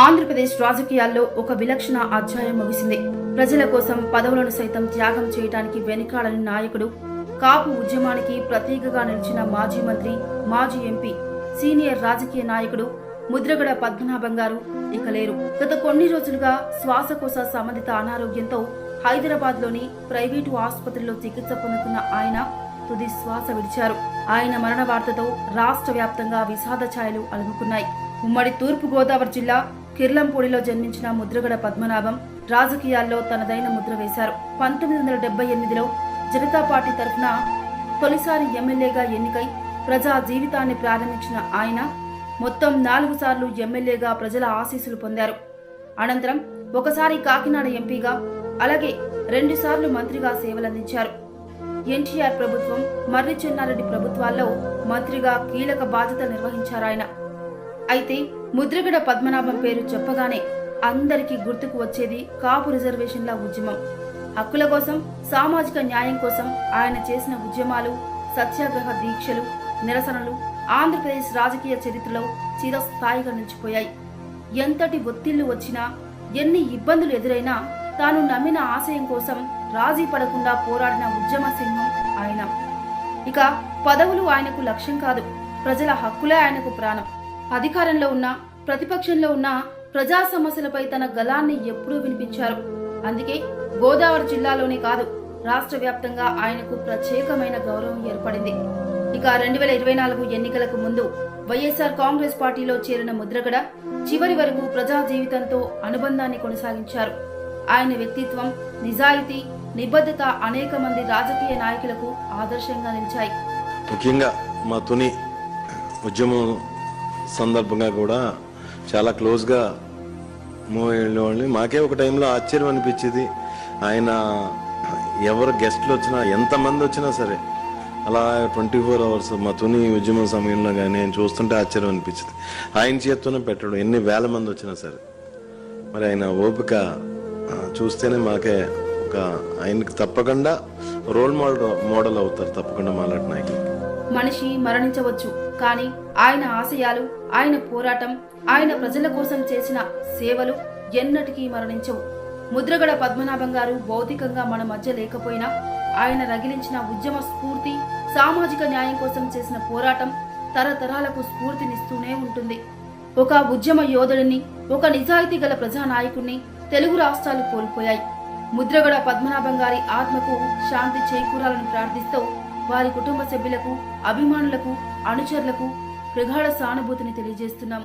ఆంధ్రప్రదేశ్ రాజకీయాల్లో ఒక విలక్షణ అధ్యాయం ముగిసింది. ప్రజల కోసం పదవులను సైతం త్యాగం చేయడానికి వెనుకాడని నాయకుడు, కాపు ఉద్యమానికి ప్రతీకగా నిలిచిన మాజీ మంత్రి, మాజీ ఎంపీ, సీనియర్ రాజకీయ నాయకుడు ముద్రగడ పద్మనాభం గారు ఇక లేరు. గత కొన్ని రోజులుగా శ్వాసకోశ సంబంధిత అనారోగ్యంతో హైదరాబాద్లోని ప్రైవేటు ఆసుపత్రిలో చికిత్స పొందుతున్న ఆయన తుది శ్వాస విడిచారు. ఆయన మరణ వార్తతో రాష్ట్ర వ్యాప్తంగా విషాద ఛాయలు అలుముకున్నాయి. ఉమ్మడి తూర్పు గోదావరి జిల్లా కిర్లంపూడిలో జన్మించిన ముద్రగడ పద్మనాభం రాజకీయాల్లో తనదైన ముద్ర వేశారు. 1978లో జనతా పార్టీ తరఫున తొలిసారి ఎమ్మెల్యేగా ఎన్నికై ప్రజా జీవితాన్ని ప్రారంభించిన ఆయన మొత్తం 4 సార్లు ఎమ్మెల్యేగా ప్రజల ఆశీస్సులు పొందారు. అనంతరం ఒకసారి కాకినాడ ఎంపీగా, అలాగే 2 సార్లు మంత్రిగా సేవలందించారు. ఎన్టీఆర్ ప్రభుత్వం, మర్రి చెన్నారెడ్డి ప్రభుత్వాల్లో మంత్రిగా కీలక బాధ్యతలు నిర్వహించారాయన. అయితే ముద్రగడ పద్మనాభం పేరు చెప్పగానే అందరికీ గుర్తుకు వచ్చేది కాపు రిజర్వేషన్ల ఉద్యమం. హక్కుల కోసం, సామాజిక న్యాయం కోసం ఆయన చేసిన ఉద్యమాలు, సత్యాగ్రహ దీక్షలు, నిరసనలు ఆంధ్రప్రదేశ్ రాజకీయ చరిత్రలో చిరస్థాయిగా నిలిచిపోయాయి. ఎంతటి ఒత్తిళ్లు వచ్చినా, ఎన్ని ఇబ్బందులు ఎదురైనా తాను నమ్మిన ఆశయం కోసం రాజీ పడకుండా పోరాడిన ఉద్యమ సింహం ఆయన. ఇక పదవులు ఆయనకు లక్ష్యం కాదు, ప్రజల హక్కులే ఆయనకు ప్రాణం. అధికారంలో ఉన్న, ప్రతిపక్షంలో ఉన్న ప్రజా సమస్యలపై తన గళాన్ని ఎప్పుడూ వినిపించారు. అందుకే గోదావరి జిల్లాలోనే కాదు, రాష్ట్ర వ్యాప్తంగా ఆయనకు ప్రత్యేకమైన గౌరవం ఏర్పడింది. ఇక 2024 ఎన్నికలకు ముందు వైఎస్ఆర్ కాంగ్రెస్ పార్టీలో చేరిన ముద్రగడ చివరి వరకు ప్రజా జీవితంతో అనుబంధాన్ని కొనసాగించారు. ఆయన వ్యక్తిత్వం, నిజాయితీ, నిబద్ధత అనేక మంది రాజకీయ నాయకులకు ఆదర్శంగా నిలిచాయి. ముఖ్యంగా మా తుని ఉద్యమం సందర్భంగా కూడా చాలా క్లోజ్గా మూవ్ అయ్యేవాళ్ళని. మాకే ఒక టైంలో ఆశ్చర్యం అనిపించేది. ఆయన ఎవరు గెస్ట్లు వచ్చినా, ఎంతమంది వచ్చినా సరే అలా 24 అవర్స్ మా తుని ఉద్యమం సమయంలో కానీ ఆయన చూస్తుంటే ఆశ్చర్యం అనిపించింది. ఆయన చేత్తోనే పెట్టడం, ఎన్ని వేల మంది వచ్చినా సరే. మరి ఆయన ఓపిక చూస్తేనే మాకే ఒక ఆయనకి తప్పకుండా రోల్ మోడల్ అవుతారు తప్పకుండా మాలాంటి నాయకులు. మనిషి మరణించవచ్చు, కానీ ఆయన ఆశయాలు, ఆయన పోరాటం, ఆయన ప్రజల కోసం చేసిన సేవలు ఎన్నటికీ మరణించవు. ముద్రగడ పద్మనాభం గారు భౌతికంగా మన మధ్య లేకపోయినా ఆయన రగిలించిన ఉద్యమ స్ఫూర్తి, సామాజిక న్యాయం కోసం చేసిన పోరాటం తరతరాలకు స్ఫూర్తినిస్తూనే ఉంటుంది. ఒక ఉద్యమ యోధుడిని, ఒక నిజాయితీ గల ప్రజానాయకుడిని తెలుగు రాష్ట్రాలు కోల్పోయాయి. ముద్రగడ పద్మనాభం గారి ఆత్మకు శాంతి చేకూరాలని ప్రార్థిస్తూ వారి కుటుంబ సభ్యులకు, అభిమానులకు, అనుచరులకు ప్రగాఢ సానుభూతిని తెలియజేస్తున్నాం.